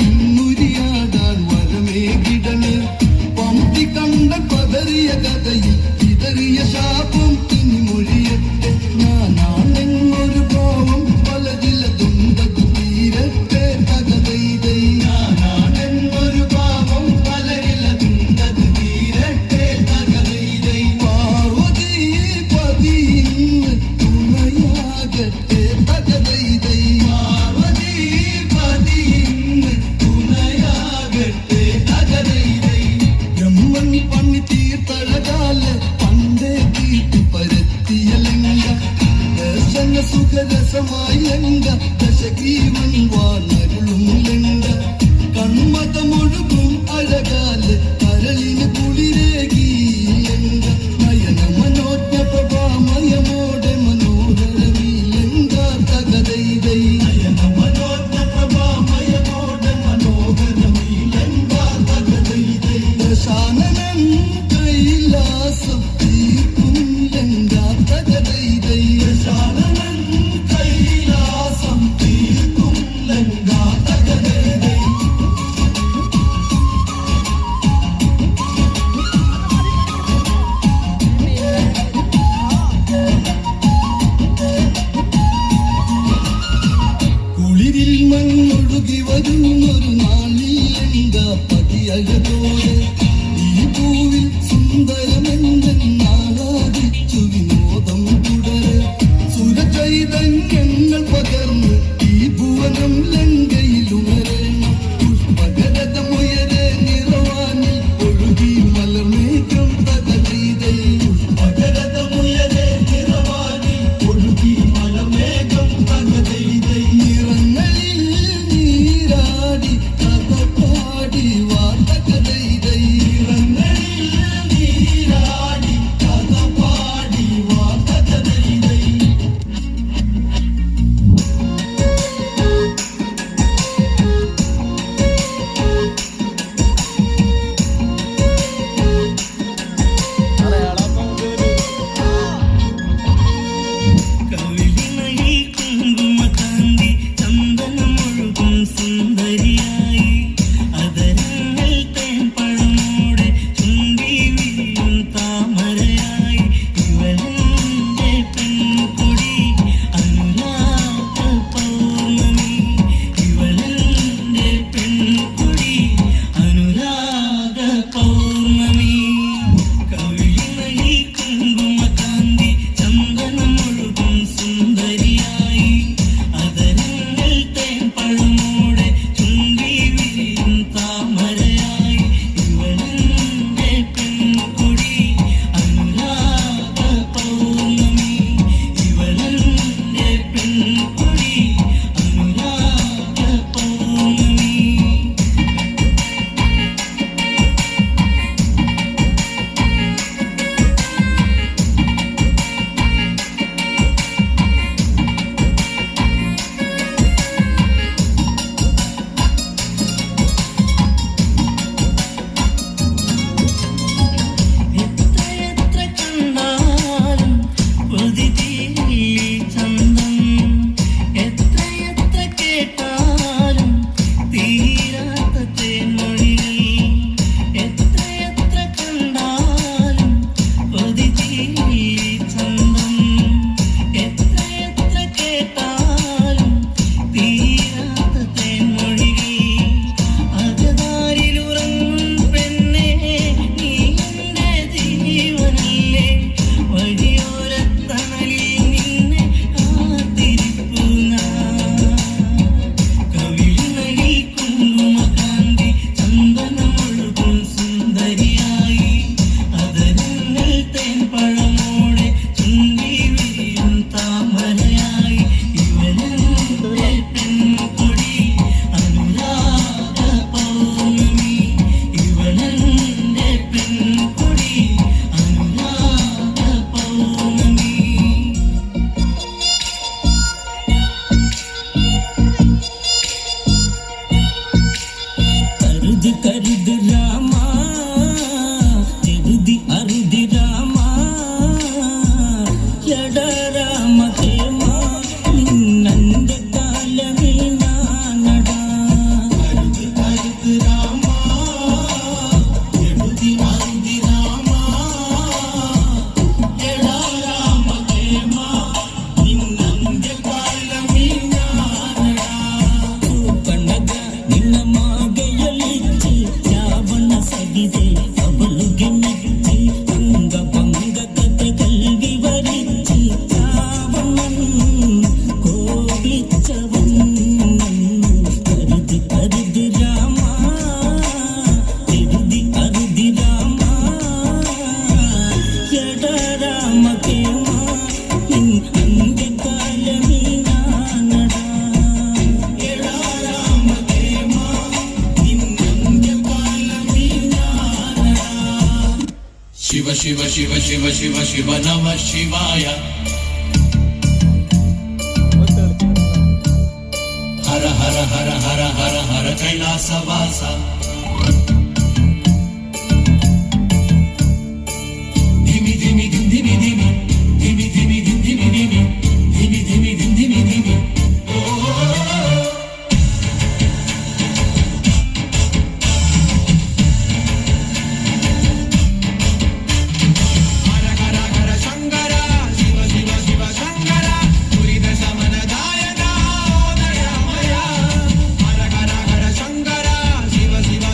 ഇന്നുരിയാടാൻ വരമേകിടന് പമ്പി കണ്ട പതറിയ കഥയിൽ ഇതറിയ ശാപം ഇനി മൊഴിയട്ടെ ഞാനാണെന്നൊരു ഭാവം പലതിലതുണ്ടതു തീരട്ടെ തകതൈതൈ ഞാനാണെന്നൊരു ഭാവം പലരിലതുണ്ടതു തീരട്ടെ തകതൈതൈ പാർവതി പതി ഇന്ന് തുണയാകട്ടെ തകതൈതൈ പാർവതി പതി ഇന്ന് തുണയാകട്ടെ തകതൈതൈ ബ്രഹ്മൻ പണി തീർത്തഴകാല് പണ്ടേ തീർത്തി പരത്തിയ ലങ്ക ദർശന സുഖരസമായി ലങ്ക ദശകീവൻ വാനരുളും ലങ്ക കൺമതമൊഴുകും അഴകാല് കരളിന് കുളിരേകി ലങ്ക നയന മനോജ്ഞ പ്രഭാമയമോടെ മനോഹരമീ ലങ്ക തകതൈതൈ നയന മനോജ്ഞ പ്രഭാമയമോടെ മനോഹരമീ ലങ്ക തകതൈതൈ ദശാനനൻ കൈലാസം തീർക്കും ലങ്ക തകതൈതൈ ദശാനനൻ കൈലാസം തീർക്കും ലങ്ക തകതൈതൈ കുളിരിൽ മണ്ണൊഴുകി വരുന്നൊരു നാളിൽ ലങ്ക പതിയഴകോടെ ഈ പൂവിൽ സുന്ദരമെന്നാളാദിച്ചു വിനോദം തുടരെ സുരചൈതന്യങ്ങൾ പകർന്ന് ഈ ഭുവനം ലങ്കയിലുണരണം പുഷ്പകരതമുയരെ നിറവാനിൽ ഒഴുകി മലർമേഘം തകതൈതൈ പുഷ്പകരതമുയരെ നിറവാനിൽ ഒഴുകി മലർമേഘം തകതൈതൈ നിറങ്ങളിൽ നീരാടി കഥ പാടി വാ തകതൈതൈ शिव शिव शिव शिव शिव नमः शिवाय हर हर हर हर हर हर कैलासवासा धिमि धिमि धिम धिमि धिमि धिमि धिमि धिम धिमि धिमि धिमि धिमि धिम धिमि धिमि शिव शिव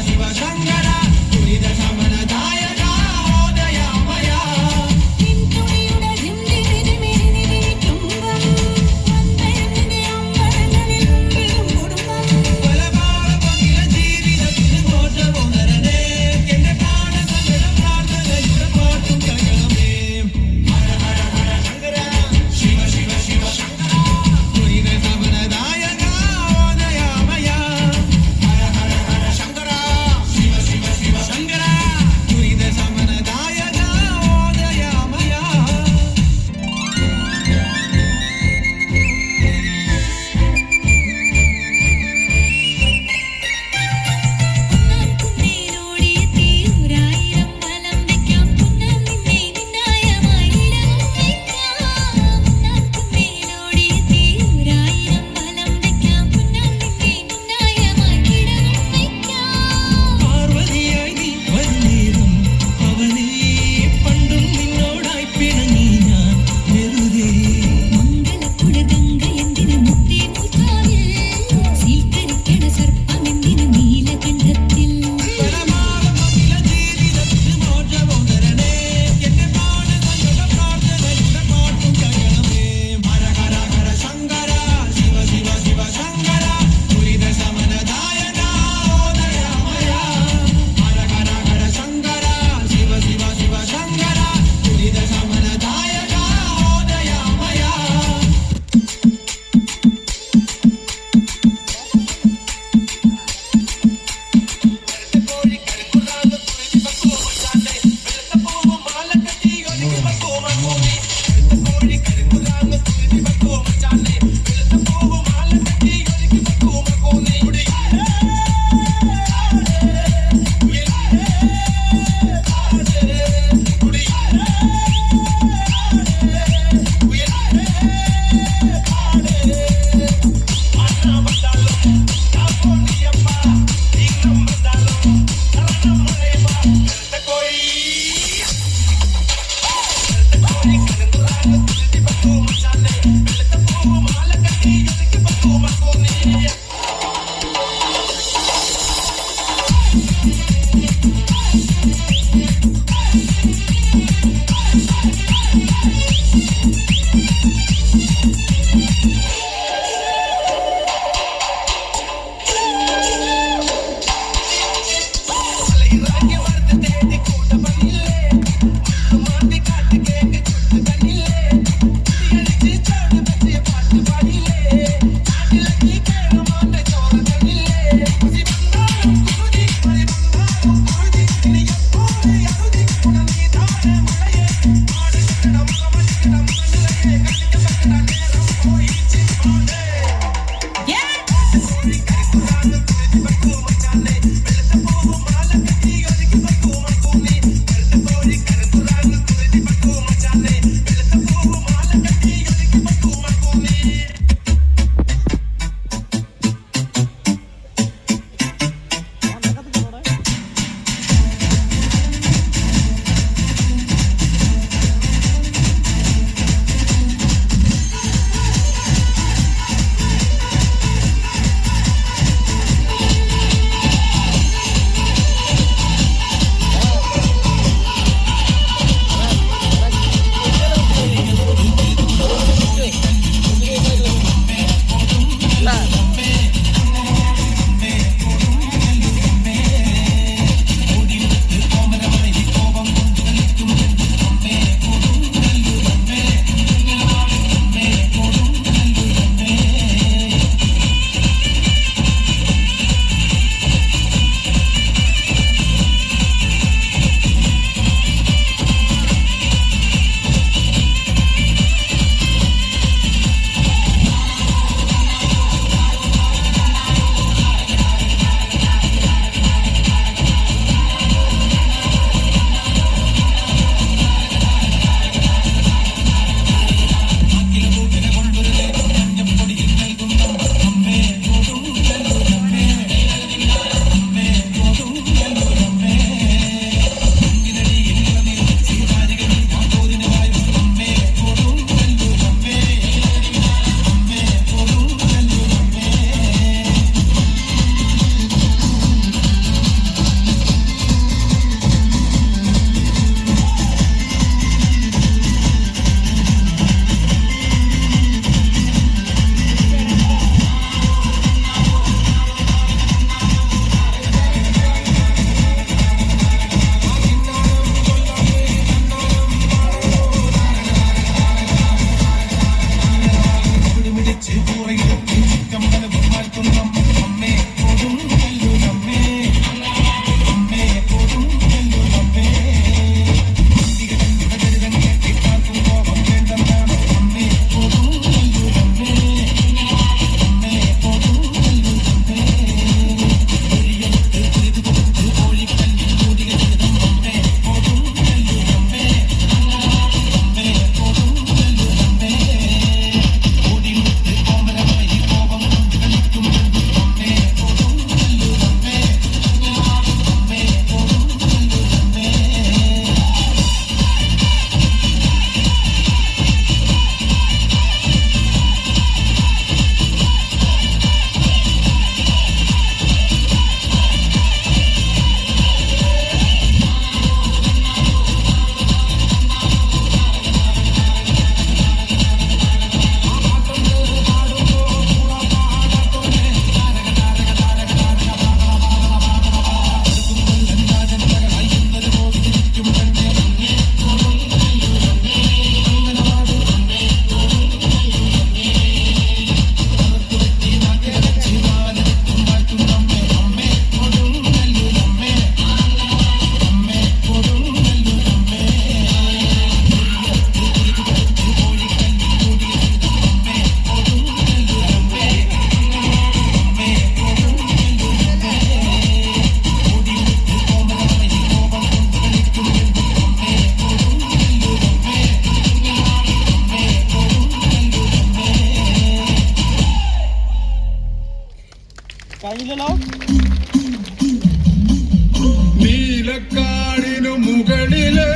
നീലക്കാടിനു മുകളിലെ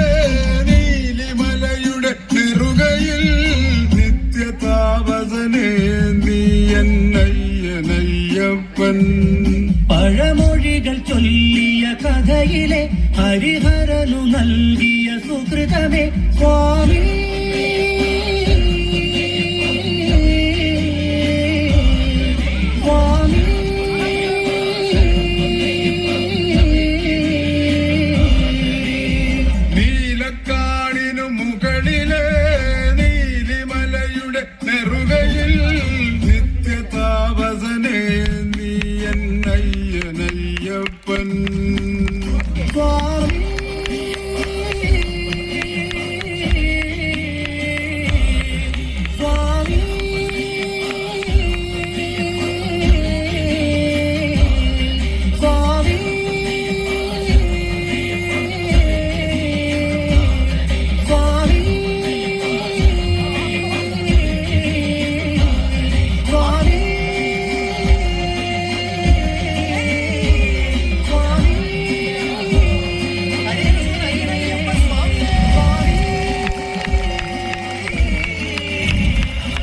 നീലിമലയുടെ നെറുകയിൽ നിത്യതാപസനേ നീ എന്നയ്യനയ്യപ്പൻ. പഴമൊഴികൾ ചൊല്ലിയ കഥയിലെ ഹരിഹരനു നൽകിയ സുകൃതമേ സ്വാമി. സ്വാമി നീലക്കാടിനു മുകളിലെ നീലിമലയുടെ നെറുകയിൽ നിത്യതാപസനേ നീ എന്നയ്യനയ്യപ്പൻ.